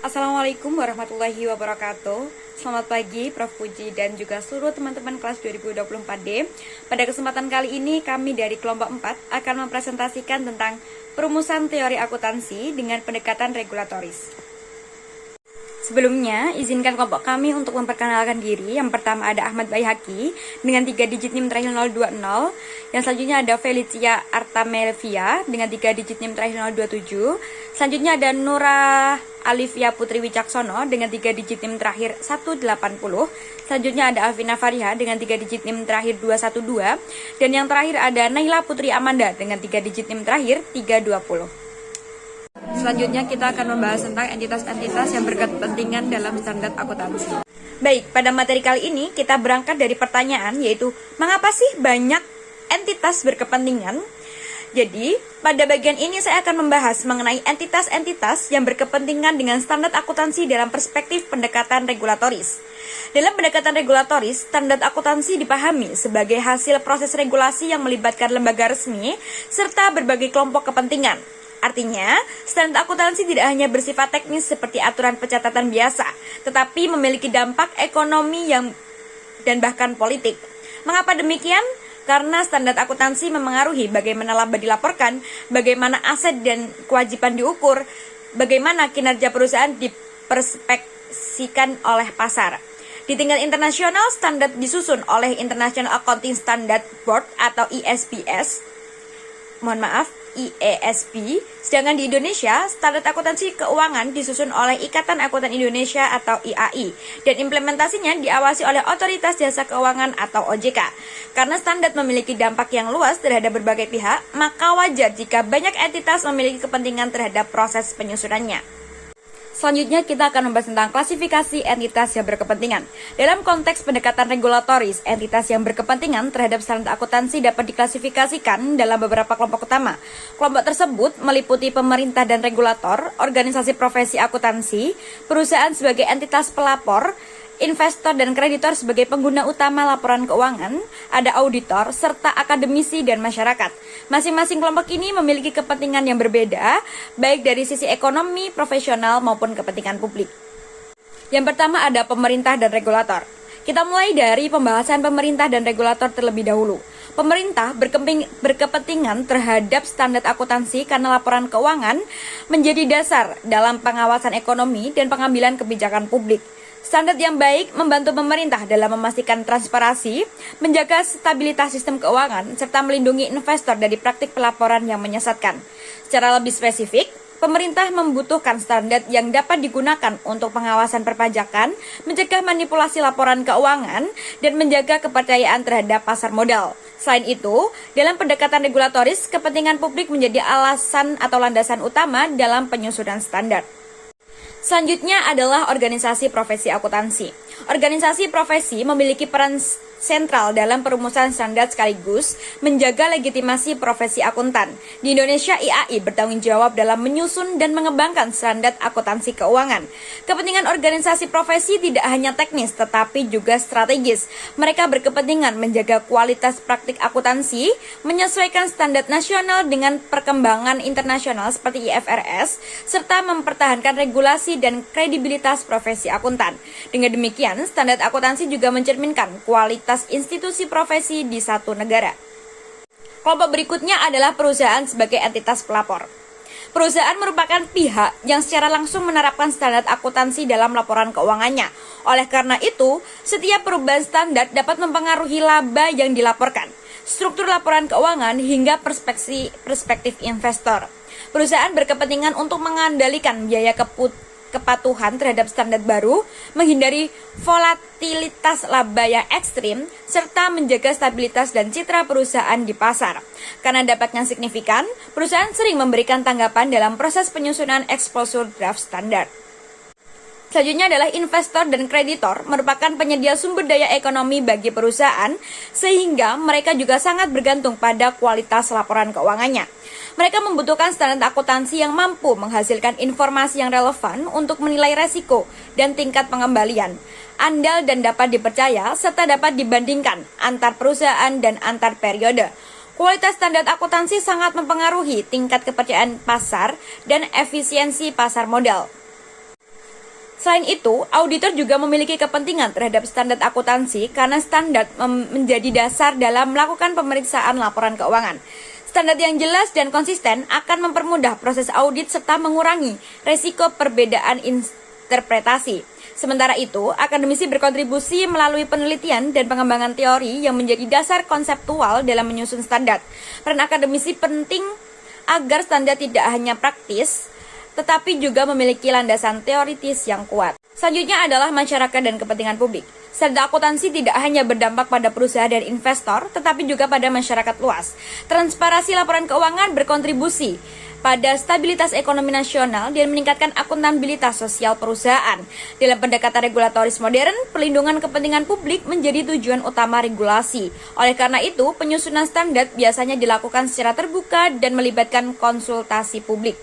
Assalamualaikum warahmatullahi wabarakatuh. Selamat pagi Prof. Puji dan juga seluruh teman-teman kelas 2024D. Pada kesempatan kali ini kami dari kelompok 4 akan mempresentasikan tentang perumusan teori akuntansi dengan pendekatan regulatoris. Sebelumnya, izinkan kelompok kami untuk memperkenalkan diri. Yang pertama ada Ahmad Baihaqi dengan 3 digit NIM terakhir 020. Yang selanjutnya ada Felicia Artamelvia dengan 3 digit NIM terakhir 027. Selanjutnya ada Nura Alivia Putri Wicaksono dengan 3 digit NIM terakhir 180. Selanjutnya ada Alvina Fariha dengan 3 digit NIM terakhir 212. Dan yang terakhir ada Naila Putri Amanda dengan 3 digit NIM terakhir 320. Selanjutnya kita akan membahas tentang entitas-entitas yang berkepentingan dalam standar akuntansi. Baik, pada materi kali ini kita berangkat dari pertanyaan yaitu mengapa sih banyak entitas berkepentingan? Jadi, pada bagian ini saya akan membahas mengenai entitas-entitas yang berkepentingan dengan standar akuntansi dalam perspektif pendekatan regulatoris. Dalam pendekatan regulatoris, standar akuntansi dipahami sebagai hasil proses regulasi yang melibatkan lembaga resmi serta berbagai kelompok kepentingan. Artinya, standar akuntansi tidak hanya bersifat teknis seperti aturan pencatatan biasa, tetapi memiliki dampak ekonomi dan bahkan politik. Mengapa demikian? Karena standar akuntansi memengaruhi bagaimana laba dilaporkan, bagaimana aset dan kewajiban diukur, bagaimana kinerja perusahaan diperspeksikan oleh pasar. Di tingkat internasional, standar disusun oleh International Accounting Standard Board atau IASB. Sedangkan di Indonesia, standar akuntansi keuangan disusun oleh Ikatan Akuntan Indonesia atau IAI dan implementasinya diawasi oleh Otoritas Jasa Keuangan atau OJK. Karena standar memiliki dampak yang luas terhadap berbagai pihak, maka wajar jika banyak entitas memiliki kepentingan terhadap proses penyusunannya. Selanjutnya kita akan membahas tentang klasifikasi entitas yang berkepentingan. Dalam konteks pendekatan regulatoris, entitas yang berkepentingan terhadap standar akuntansi dapat diklasifikasikan dalam beberapa kelompok utama. Kelompok tersebut meliputi pemerintah dan regulator, organisasi profesi akuntansi, perusahaan sebagai entitas pelapor, investor dan kreditor sebagai pengguna utama laporan keuangan, ada auditor, serta akademisi dan masyarakat. Masing-masing kelompok ini memiliki kepentingan yang berbeda, baik dari sisi ekonomi, profesional, maupun kepentingan publik. Yang pertama ada pemerintah dan regulator. Kita mulai dari pembahasan pemerintah dan regulator terlebih dahulu. Pemerintah berkepentingan terhadap standar akuntansi karena laporan keuangan menjadi dasar dalam pengawasan ekonomi dan pengambilan kebijakan publik. Standar yang baik membantu pemerintah dalam memastikan transparansi, menjaga stabilitas sistem keuangan, serta melindungi investor dari praktik pelaporan yang menyesatkan. Secara lebih spesifik, pemerintah membutuhkan standar yang dapat digunakan untuk pengawasan perpajakan, mencegah manipulasi laporan keuangan, dan menjaga kepercayaan terhadap pasar modal. Selain itu, dalam pendekatan regulatoris, kepentingan publik menjadi alasan atau landasan utama dalam penyusunan standar. Selanjutnya adalah organisasi profesi akuntansi. Organisasi profesi memiliki peran sentral dalam perumusan standar sekaligus menjaga legitimasi profesi akuntan. Di Indonesia, IAI bertanggung jawab dalam menyusun dan mengembangkan standar akuntansi keuangan. Kepentingan organisasi profesi tidak hanya teknis tetapi juga strategis. Mereka berkepentingan menjaga kualitas praktik akuntansi, menyesuaikan standar nasional dengan perkembangan internasional seperti IFRS, serta mempertahankan regulasi dan kredibilitas profesi akuntan. Dengan demikian, standar akuntansi juga mencerminkan kualitas institusi profesi di satu negara. Kelompok berikutnya adalah perusahaan sebagai entitas pelapor. Perusahaan merupakan pihak yang secara langsung menerapkan standar akuntansi dalam laporan keuangannya. Oleh karena itu, setiap perubahan standar dapat mempengaruhi laba yang dilaporkan, struktur laporan keuangan, hingga perspektif investor. Perusahaan berkepentingan untuk mengendalikan biaya kepatuhan terhadap standar baru, menghindari volatilitas laba yang ekstrim, serta menjaga stabilitas dan citra perusahaan di pasar. Karena dampaknya signifikan, perusahaan sering memberikan tanggapan dalam proses penyusunan exposure draft standar. Selanjutnya adalah investor dan kreditor, merupakan penyedia sumber daya ekonomi bagi perusahaan, sehingga mereka juga sangat bergantung pada kualitas laporan keuangannya. Mereka membutuhkan standar akuntansi yang mampu menghasilkan informasi yang relevan untuk menilai resiko dan tingkat pengembalian, andal dan dapat dipercaya, serta dapat dibandingkan antar perusahaan dan antar periode. Kualitas standar akuntansi sangat mempengaruhi tingkat kepercayaan pasar dan efisiensi pasar modal. Selain itu, auditor juga memiliki kepentingan terhadap standar akuntansi karena standar menjadi dasar dalam melakukan pemeriksaan laporan keuangan. Standar yang jelas dan konsisten akan mempermudah proses audit serta mengurangi resiko perbedaan interpretasi. Sementara itu, akademisi berkontribusi melalui penelitian dan pengembangan teori yang menjadi dasar konseptual dalam menyusun standar. Peran akademisi penting agar standar tidak hanya praktis, tetapi juga memiliki landasan teoritis yang kuat. Selanjutnya adalah masyarakat dan kepentingan publik. Standar akuntansi tidak hanya berdampak pada perusahaan dan investor, tetapi juga pada masyarakat luas. Transparansi laporan keuangan berkontribusi pada stabilitas ekonomi nasional dan meningkatkan akuntabilitas sosial perusahaan. Dalam pendekatan regulatoris modern, perlindungan kepentingan publik menjadi tujuan utama regulasi. Oleh karena itu, penyusunan standar biasanya dilakukan secara terbuka dan melibatkan konsultasi publik.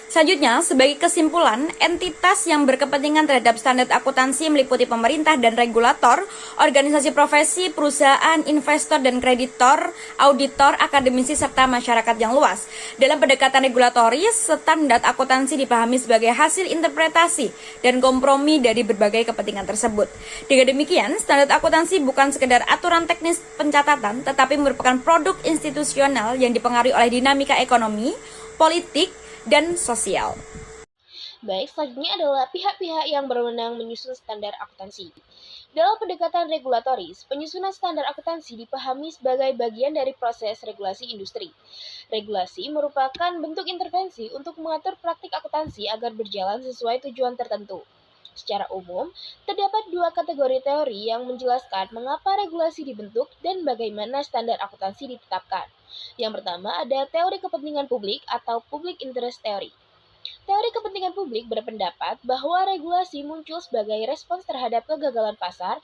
Selanjutnya, sebagai kesimpulan, entitas yang berkepentingan terhadap standar akuntansi meliputi pemerintah dan regulator, organisasi profesi, perusahaan, investor dan kreditor, auditor, akademisi, serta masyarakat yang luas. Dalam pendekatan regulatoris, standar akuntansi dipahami sebagai hasil interpretasi dan kompromi dari berbagai kepentingan tersebut. Dengan demikian, standar akuntansi bukan sekedar aturan teknis pencatatan, tetapi merupakan produk institusional yang dipengaruhi oleh dinamika ekonomi, politik, dan sosial. Baik, selanjutnya adalah pihak-pihak yang berwenang menyusun standar akuntansi. Dalam pendekatan regulatoris, penyusunan standar akuntansi dipahami sebagai bagian dari proses regulasi industri. Regulasi merupakan bentuk intervensi untuk mengatur praktik akuntansi agar berjalan sesuai tujuan tertentu. Secara umum, terdapat dua kategori teori yang menjelaskan mengapa regulasi dibentuk dan bagaimana standar akuntansi ditetapkan. Yang pertama ada teori kepentingan publik atau public interest theory. Teori kepentingan publik berpendapat bahwa regulasi muncul sebagai respons terhadap kegagalan pasar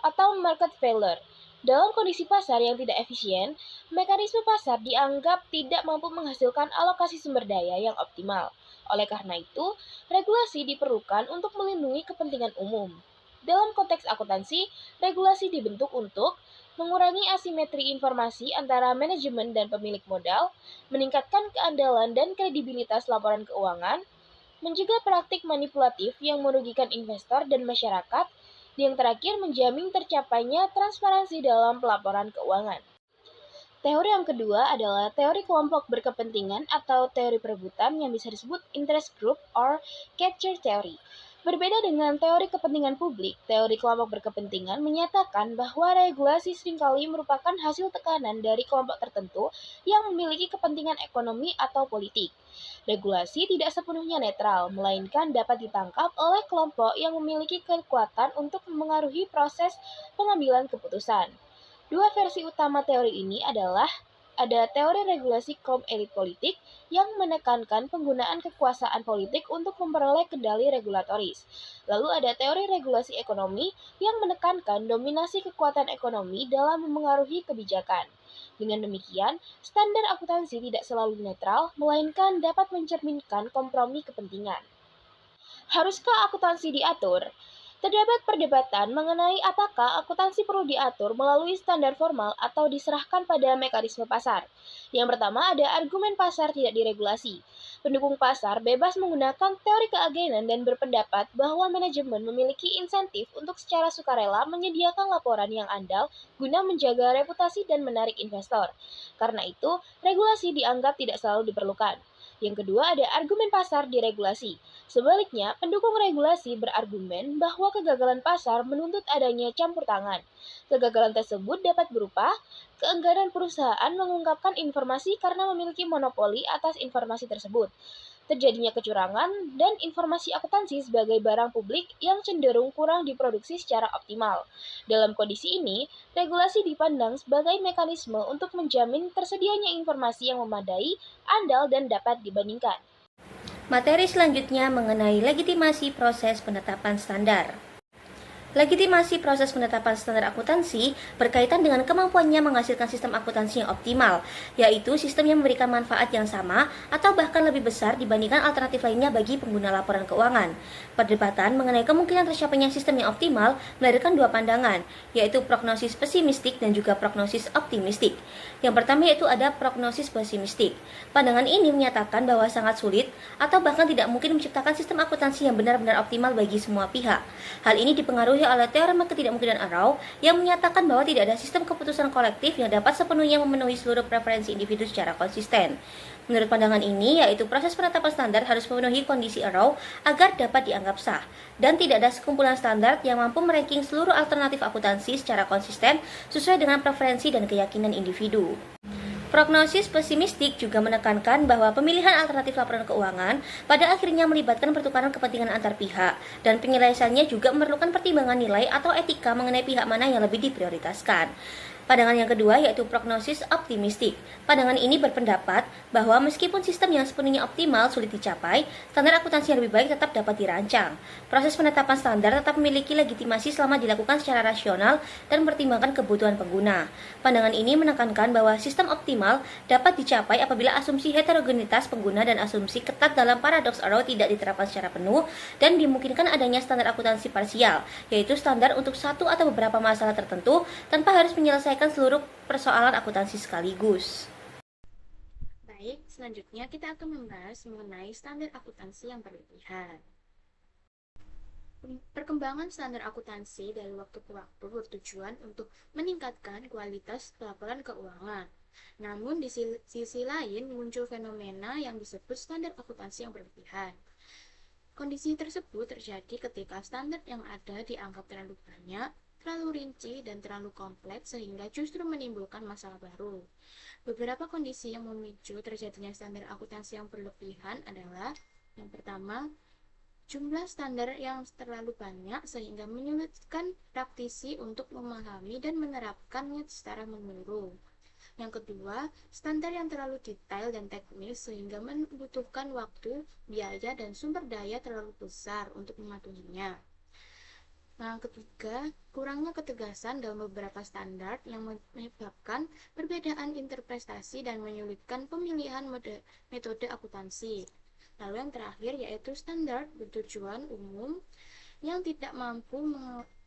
atau market failure. Dalam kondisi pasar yang tidak efisien, mekanisme pasar dianggap tidak mampu menghasilkan alokasi sumber daya yang optimal. Oleh karena itu, regulasi diperlukan untuk melindungi kepentingan umum. Dalam konteks akuntansi, regulasi dibentuk untuk mengurangi asimetri informasi antara manajemen dan pemilik modal, meningkatkan keandalan dan kredibilitas laporan keuangan, mencegah praktik manipulatif yang merugikan investor dan masyarakat, yang terakhir menjamin tercapainya transparansi dalam pelaporan keuangan. Teori yang kedua adalah teori kelompok berkepentingan atau teori perebutan yang bisa disebut interest group or capture theory. Berbeda dengan teori kepentingan publik, teori kelompok berkepentingan menyatakan bahwa regulasi seringkali merupakan hasil tekanan dari kelompok tertentu yang memiliki kepentingan ekonomi atau politik. Regulasi tidak sepenuhnya netral, melainkan dapat ditangkap oleh kelompok yang memiliki kekuatan untuk memengaruhi proses pengambilan keputusan. Dua versi utama teori ini adalah ada teori regulasi kaum elit politik yang menekankan penggunaan kekuasaan politik untuk memperoleh kendali regulatoris. Lalu ada teori regulasi ekonomi yang menekankan dominasi kekuatan ekonomi dalam memengaruhi kebijakan. Dengan demikian, standar akuntansi tidak selalu netral, melainkan dapat mencerminkan kompromi kepentingan. Haruskah akuntansi diatur? Terdapat perdebatan mengenai apakah akuntansi perlu diatur melalui standar formal atau diserahkan pada mekanisme pasar. Yang pertama ada argumen pasar tidak diregulasi. Pendukung pasar bebas menggunakan teori keagenan dan berpendapat bahwa manajemen memiliki insentif untuk secara sukarela menyediakan laporan yang andal guna menjaga reputasi dan menarik investor. Karena itu, regulasi dianggap tidak selalu diperlukan. Yang kedua ada argumen pasar diregulasi. Sebaliknya, pendukung regulasi berargumen bahwa kegagalan pasar menuntut adanya campur tangan. Kegagalan tersebut dapat berupa keengganan perusahaan mengungkapkan informasi karena memiliki monopoli atas informasi tersebut, terjadinya kecurangan, dan informasi akuntansi sebagai barang publik yang cenderung kurang diproduksi secara optimal. Dalam kondisi ini, regulasi dipandang sebagai mekanisme untuk menjamin tersedianya informasi yang memadai, andal, dan dapat dibandingkan. Materi selanjutnya mengenai legitimasi proses penetapan standar. Legitimasi proses penetapan standar akuntansi berkaitan dengan kemampuannya menghasilkan sistem akuntansi yang optimal, yaitu sistem yang memberikan manfaat yang sama atau bahkan lebih besar dibandingkan alternatif lainnya bagi pengguna laporan keuangan. Perdebatan mengenai kemungkinan tercapainya sistem yang optimal melahirkan dua pandangan, yaitu prognosis pesimistik dan juga prognosis optimistik. Yang pertama yaitu ada prognosis pesimistik. Pandangan ini menyatakan bahwa sangat sulit atau bahkan tidak mungkin menciptakan sistem akuntansi yang benar-benar optimal bagi semua pihak. Hal ini dipengaruhi oleh teorema ketidakmungkinan Arrow yang menyatakan bahwa tidak ada sistem keputusan kolektif yang dapat sepenuhnya memenuhi seluruh preferensi individu secara konsisten. Menurut pandangan ini, yaitu proses penetapan standar harus memenuhi kondisi Arrow agar dapat dianggap sah, dan tidak ada sekumpulan standar yang mampu meranking seluruh alternatif akuntansi secara konsisten sesuai dengan preferensi dan keyakinan individu. Prognosis pesimistik juga menekankan bahwa pemilihan alternatif laporan keuangan pada akhirnya melibatkan pertukaran kepentingan antar pihak, dan penyelesaiannya juga memerlukan pertimbangan nilai atau etika mengenai pihak mana yang lebih diprioritaskan. Pandangan yang kedua yaitu prognosis optimistik. Pandangan ini berpendapat bahwa meskipun sistem yang sepenuhnya optimal sulit dicapai, standar akuntansi yang lebih baik tetap dapat dirancang. Proses penetapan standar tetap memiliki legitimasi selama dilakukan secara rasional dan mempertimbangkan kebutuhan pengguna. Pandangan ini menekankan bahwa sistem optimal dapat dicapai apabila asumsi heterogenitas pengguna dan asumsi ketat dalam paradoks Arrow tidak diterapkan secara penuh dan dimungkinkan adanya standar akuntansi parsial, yaitu standar untuk satu atau beberapa masalah tertentu tanpa harus menyelesaikan seluruh persoalan akuntansi sekaligus. Baik, selanjutnya kita akan membahas mengenai standar akuntansi yang berlebihan. Perkembangan standar akuntansi dari waktu ke waktu bertujuan untuk meningkatkan kualitas laporan keuangan. Namun di sisi lain muncul fenomena yang disebut standar akuntansi yang berlebihan. Kondisi tersebut terjadi ketika standar yang ada dianggap terlalu banyak, terlalu rinci, dan terlalu kompleks sehingga justru menimbulkan masalah baru. Beberapa kondisi yang memicu terjadinya standar akuntansi yang berlebihan adalah yang pertama, jumlah standar yang terlalu banyak sehingga menyulitkan praktisi untuk memahami dan menerapkannya secara menyeluruh. Yang kedua, standar yang terlalu detail dan teknis sehingga membutuhkan waktu, biaya, dan sumber daya terlalu besar untuk mematuhinya. Nah, ketiga, kurangnya ketegasan dalam beberapa standar yang menyebabkan perbedaan interpretasi dan menyulitkan pemilihan metode akuntansi. Lalu yang terakhir yaitu standar bertujuan umum yang tidak mampu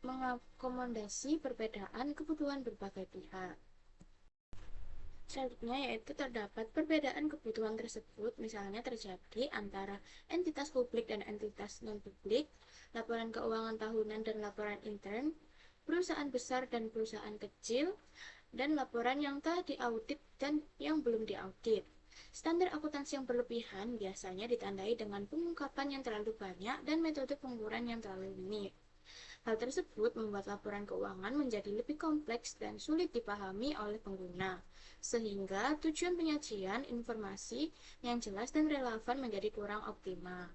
mengakomodasi perbedaan kebutuhan berbagai pihak. Selanjutnya yaitu terdapat perbedaan kebutuhan tersebut misalnya terjadi antara entitas publik dan entitas non-publik, laporan keuangan tahunan dan laporan intern, perusahaan besar dan perusahaan kecil, dan laporan yang telah diaudit dan yang belum diaudit. Standar akuntansi yang berlebihan biasanya ditandai dengan pengungkapan yang terlalu banyak dan metode pengukuran yang terlalu rumit. Hal tersebut membuat laporan keuangan menjadi lebih kompleks dan sulit dipahami oleh pengguna, sehingga tujuan penyajian informasi yang jelas dan relevan menjadi kurang optimal.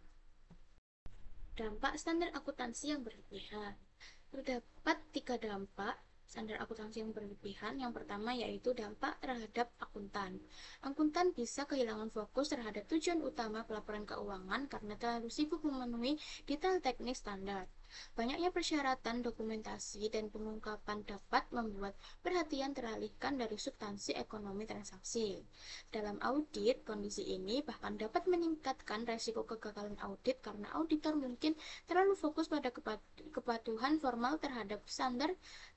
Dampak standar akuntansi yang berlebihan. Terdapat 3 dampak standar akuntansi yang berlebihan. Yang pertama yaitu dampak terhadap akuntan. Akuntan bisa kehilangan fokus terhadap tujuan utama pelaporan keuangan karena terlalu sibuk memenuhi detail teknis standar. Banyaknya persyaratan, dokumentasi, dan pengungkapan dapat membuat perhatian teralihkan dari substansi ekonomi transaksi. Dalam audit, kondisi ini bahkan dapat meningkatkan resiko kegagalan audit karena auditor mungkin terlalu fokus pada kepatuhan formal terhadap standar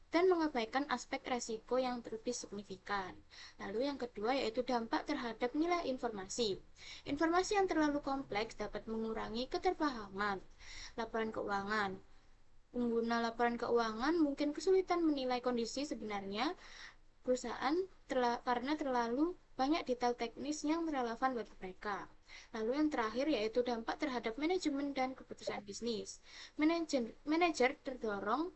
dan mengabaikan aspek resiko yang lebih signifikan. Lalu yang kedua yaitu dampak terhadap nilai informasi. Informasi yang terlalu kompleks dapat mengurangi keterpahaman laporan keuangan. Pengguna laporan keuangan mungkin kesulitan menilai kondisi sebenarnya perusahaan karena terlalu banyak detail teknis yang relevan bagi mereka. Lalu yang terakhir yaitu dampak terhadap manajemen dan keputusan bisnis. Manajer terdorong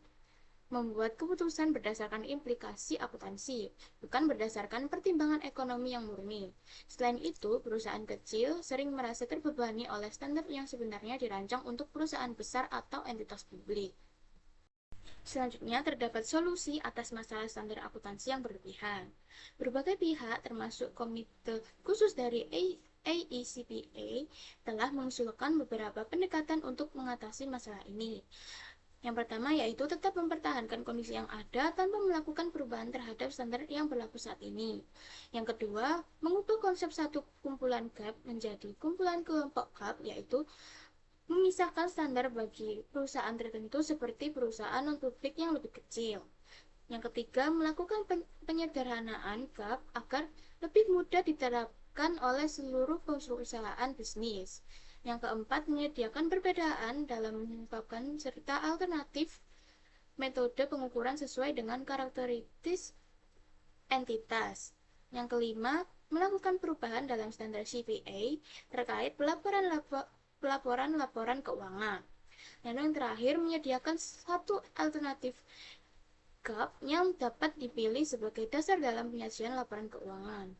membuat keputusan berdasarkan implikasi akuntansi, bukan berdasarkan pertimbangan ekonomi yang murni. Selain itu, perusahaan kecil sering merasa terbebani oleh standar yang sebenarnya dirancang untuk perusahaan besar atau entitas publik. Selanjutnya, terdapat solusi atas masalah standar akuntansi yang berlebihan. Berbagai pihak, termasuk komite khusus dari AECPA, telah mengusulkan beberapa pendekatan untuk mengatasi masalah ini. Yang pertama yaitu tetap mempertahankan kondisi yang ada tanpa melakukan perubahan terhadap standar yang berlaku saat ini. Yang kedua, mengubah konsep satu kumpulan GAP menjadi kumpulan kelompok GAP, yaitu memisahkan standar bagi perusahaan tertentu seperti perusahaan non-publik yang lebih kecil. Yang ketiga, melakukan penyederhanaan GAP agar lebih mudah diterapkan oleh seluruh perusahaan bisnis. Yang keempat, menyediakan perbedaan dalam mengungkapkan serta alternatif metode pengukuran sesuai dengan karakteristik entitas. Yang kelima, melakukan perubahan dalam standar CPA terkait pelaporan keuangan. Dan yang terakhir, menyediakan satu alternatif GAP yang dapat dipilih sebagai dasar dalam penyajian laporan keuangan.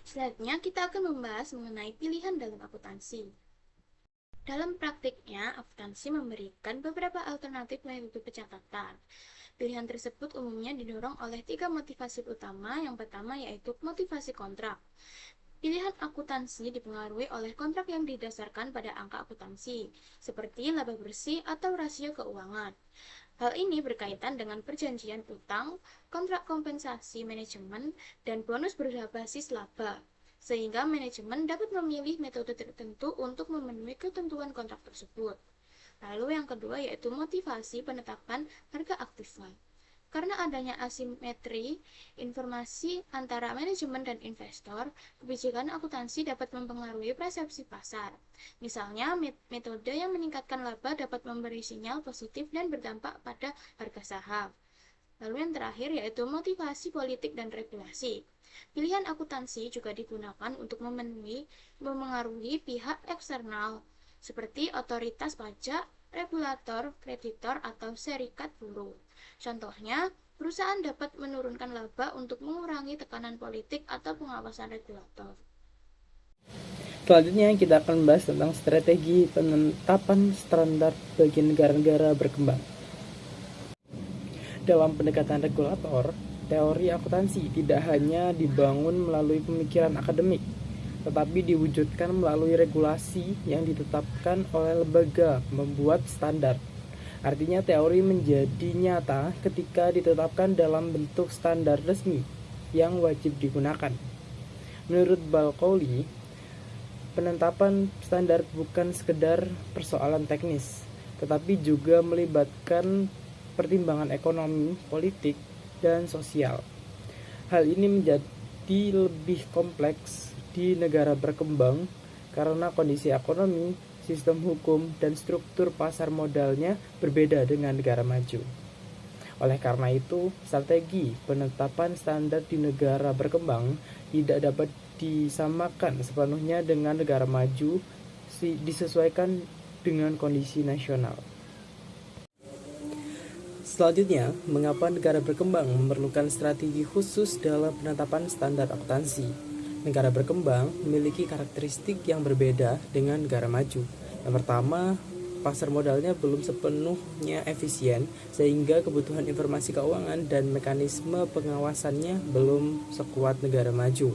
Selanjutnya, kita akan membahas mengenai pilihan dalam akuntansi. Dalam praktiknya, akuntansi memberikan beberapa alternatif metode pencatatan. Pilihan tersebut umumnya didorong oleh 3 motivasi utama. Yang pertama yaitu motivasi kontrak. Pilihan akuntansi dipengaruhi oleh kontrak yang didasarkan pada angka akuntansi, seperti laba bersih atau rasio keuangan. Hal ini berkaitan dengan perjanjian utang, kontrak kompensasi manajemen, dan bonus berbasis laba, sehingga manajemen dapat memilih metode tertentu untuk memenuhi ketentuan kontrak tersebut. Lalu yang kedua yaitu motivasi penetapan harga aktiva. Karena adanya asimetri informasi antara manajemen dan investor, kebijakan akuntansi dapat mempengaruhi persepsi pasar. Misalnya, metode yang meningkatkan laba dapat memberi sinyal positif dan berdampak pada harga saham. Lalu yang terakhir yaitu motivasi politik dan regulasi. Pilihan akuntansi juga digunakan untuk memengaruhi pihak eksternal, seperti otoritas pajak, regulator, kreditor, atau serikat buruh. Contohnya, perusahaan dapat menurunkan laba untuk mengurangi tekanan politik atau pengawasan regulator. Selanjutnya kita akan membahas tentang strategi penetapan standar bagi negara-negara berkembang. Dalam pendekatan regulator, teori akuntansi tidak hanya dibangun melalui pemikiran akademik, tetapi diwujudkan melalui regulasi yang ditetapkan oleh lembaga membuat standar. Artinya teori menjadi nyata ketika ditetapkan dalam bentuk standar resmi yang wajib digunakan. Menurut Balkouli, penetapan standar bukan sekedar persoalan teknis, tetapi juga melibatkan pertimbangan ekonomi, politik, dan sosial. Hal ini menjadi lebih kompleks di negara berkembang karena kondisi ekonomi, sistem hukum, dan struktur pasar modalnya berbeda dengan negara maju. Oleh karena itu, strategi penetapan standar di negara berkembang tidak dapat disamakan sepenuhnya dengan negara maju, disesuaikan dengan kondisi nasional. Selanjutnya, mengapa negara berkembang memerlukan strategi khusus dalam penetapan standar akuntansi? Negara berkembang memiliki karakteristik yang berbeda dengan negara maju. Yang pertama, pasar modalnya belum sepenuhnya efisien, sehingga kebutuhan informasi keuangan dan mekanisme pengawasannya belum sekuat negara maju.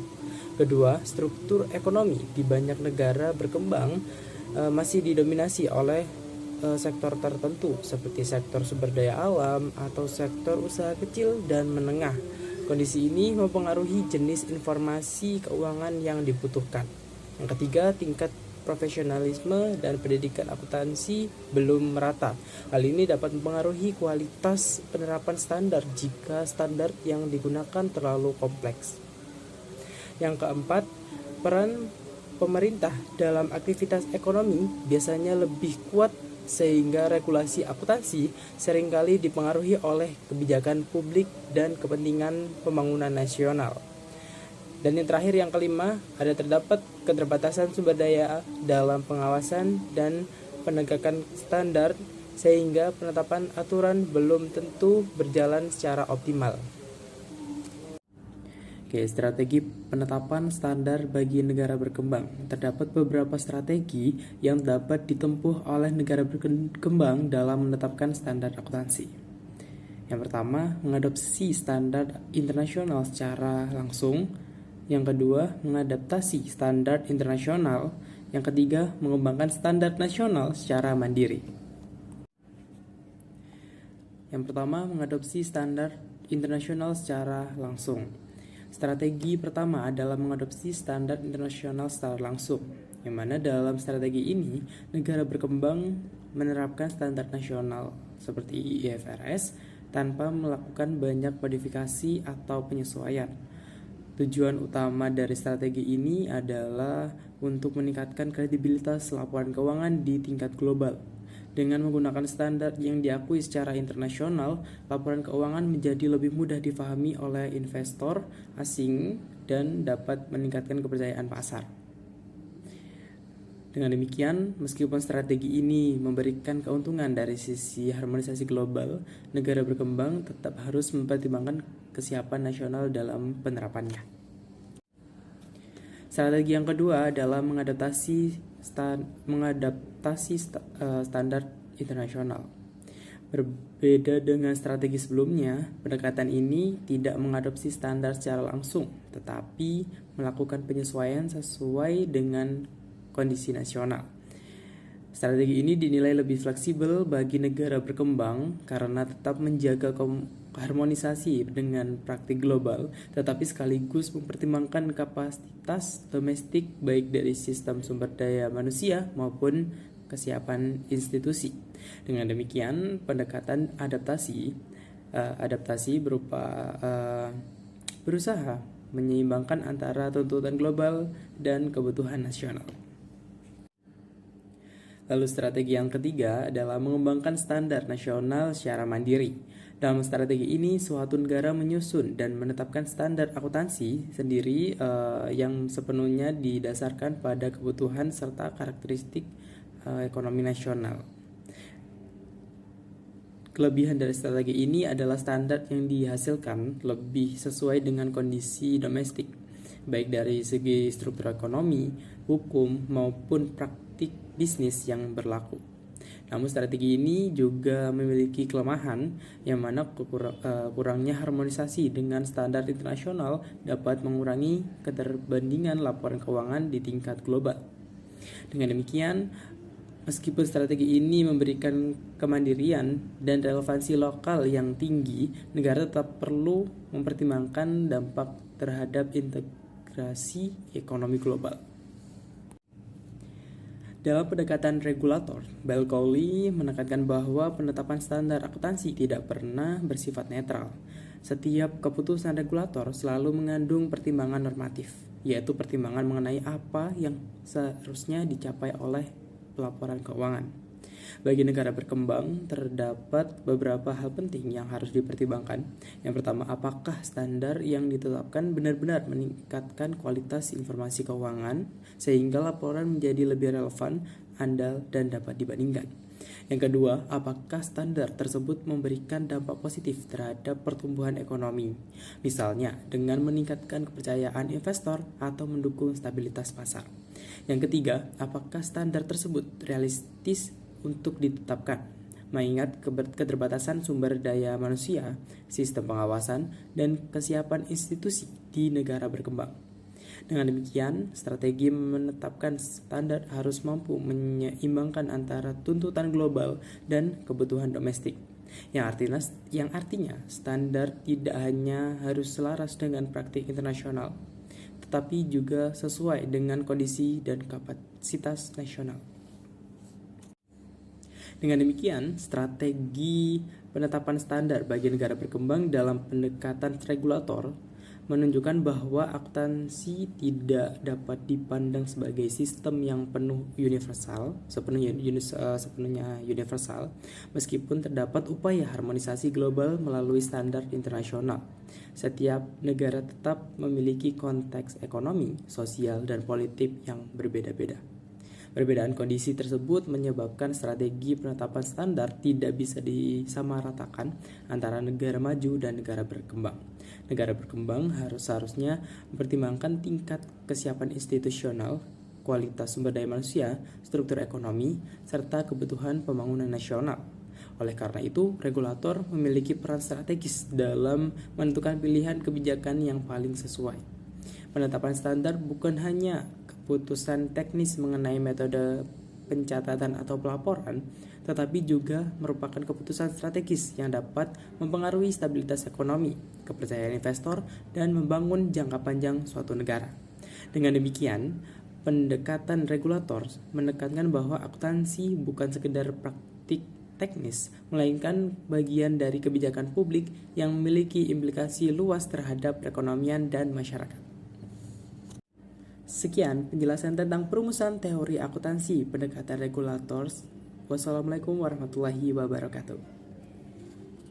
Kedua, struktur ekonomi di banyak negara berkembang masih didominasi oleh sektor tertentu, seperti sektor sumber daya alam atau sektor usaha kecil dan menengah. Kondisi ini mempengaruhi jenis informasi keuangan yang dibutuhkan. Yang ketiga, tingkat profesionalisme dan pendidikan akuntansi belum merata. Hal ini dapat mempengaruhi kualitas penerapan standar jika standar yang digunakan terlalu kompleks. Yang keempat, peran pemerintah dalam aktivitas ekonomi biasanya lebih kuat, sehingga regulasi akuntansi seringkali dipengaruhi oleh kebijakan publik dan kepentingan pembangunan nasional. Dan yang terakhir, yang kelima, terdapat keterbatasan sumber daya dalam pengawasan dan penegakan standar, sehingga penetapan aturan belum tentu berjalan secara optimal. Strategi penetapan standar bagi negara berkembang. Terdapat beberapa strategi yang dapat ditempuh oleh negara berkembang dalam menetapkan standar akuntansi. Yang pertama, mengadopsi standar internasional secara langsung. Yang kedua, mengadaptasi standar internasional. Yang ketiga, mengembangkan standar nasional secara mandiri. Yang pertama, mengadopsi standar internasional secara langsung. Strategi pertama adalah mengadopsi standar internasional secara langsung, yang mana dalam strategi ini negara berkembang menerapkan standar nasional seperti IFRS tanpa melakukan banyak modifikasi atau penyesuaian. Tujuan utama dari strategi ini adalah untuk meningkatkan kredibilitas laporan keuangan di tingkat global. Dengan menggunakan standar yang diakui secara internasional, laporan keuangan menjadi lebih mudah difahami oleh investor asing dan dapat meningkatkan kepercayaan pasar. Dengan demikian, meskipun strategi ini memberikan keuntungan dari sisi harmonisasi global, negara berkembang tetap harus mempertimbangkan kesiapan nasional dalam penerapannya. Strategi yang kedua adalah mengadaptasi standar internasional. Berbeda dengan strategi sebelumnya, pendekatan ini tidak mengadopsi standar secara langsung, tetapi melakukan penyesuaian sesuai dengan kondisi nasional. Strategi ini dinilai lebih fleksibel bagi negara berkembang karena tetap menjaga harmonisasi dengan praktik global, tetapi sekaligus mempertimbangkan kapasitas domestik baik dari sistem sumber daya manusia maupun kesiapan institusi. Dengan demikian, pendekatan adaptasi berupa berusaha menyeimbangkan antara tuntutan global dan kebutuhan nasional. Lalu strategi yang ketiga adalah mengembangkan standar nasional secara mandiri. Dalam strategi ini, suatu negara menyusun dan menetapkan standar akuntansi sendiri yang sepenuhnya didasarkan pada kebutuhan serta karakteristik ekonomi nasional. Kelebihan dari strategi ini adalah standar yang dihasilkan lebih sesuai dengan kondisi domestik, baik dari segi struktur ekonomi, hukum, maupun praktik bisnis yang berlaku. Namun strategi ini juga memiliki kelemahan yang mana kurangnya harmonisasi dengan standar internasional dapat mengurangi keterbandingan laporan keuangan di tingkat global. Dengan demikian, meskipun strategi ini memberikan kemandirian dan relevansi lokal yang tinggi, negara tetap perlu mempertimbangkan dampak terhadap integrasi ekonomi global. Dalam pendekatan regulator, Bell-Cowley menekankan bahwa penetapan standar akuntansi tidak pernah bersifat netral. Setiap keputusan regulator selalu mengandung pertimbangan normatif, yaitu pertimbangan mengenai apa yang seharusnya dicapai oleh pelaporan keuangan. Bagi negara berkembang, terdapat beberapa hal penting yang harus dipertimbangkan. Yang pertama, apakah standar yang ditetapkan benar-benar meningkatkan kualitas informasi keuangan sehingga laporan menjadi lebih relevan, andal, dan dapat dibandingkan. Yang kedua, apakah standar tersebut memberikan dampak positif terhadap pertumbuhan ekonomi, misalnya dengan meningkatkan kepercayaan investor atau mendukung stabilitas pasar. Yang ketiga, apakah standar tersebut realistis untuk ditetapkan, mengingat keterbatasan sumber daya manusia, sistem pengawasan, dan kesiapan institusi di negara berkembang. Dengan demikian, strategi menetapkan standar harus mampu menyeimbangkan antara tuntutan global dan kebutuhan domestik. Yang artinya standar tidak hanya harus selaras dengan praktik internasional, tetapi juga sesuai dengan kondisi dan kapasitas nasional. Dengan demikian, strategi penetapan standar bagi negara berkembang dalam pendekatan regulator menunjukkan bahwa akuntansi tidak dapat dipandang sebagai sistem yang sepenuhnya universal, meskipun terdapat upaya harmonisasi global melalui standar internasional. Setiap negara tetap memiliki konteks ekonomi, sosial, dan politik yang berbeda-beda. Perbedaan kondisi tersebut menyebabkan strategi penetapan standar tidak bisa disamaratakan antara negara maju dan negara berkembang. Negara berkembang seharusnya mempertimbangkan tingkat kesiapan institusional, kualitas sumber daya manusia, struktur ekonomi, serta kebutuhan pembangunan nasional. Oleh karena itu, regulator memiliki peran strategis dalam menentukan pilihan kebijakan yang paling sesuai. Penetapan standar bukan hanya keputusan teknis mengenai metode pencatatan atau pelaporan, tetapi juga merupakan keputusan strategis yang dapat mempengaruhi stabilitas ekonomi, kepercayaan investor, dan membangun jangka panjang suatu negara. Dengan demikian, pendekatan regulator menekankan bahwa akuntansi bukan sekedar praktik teknis, melainkan bagian dari kebijakan publik yang memiliki implikasi luas terhadap perekonomian dan masyarakat. Sekian penjelasan tentang perumusan teori akuntansi pendekatan regulator. Wassalamualaikum warahmatullahi wabarakatuh.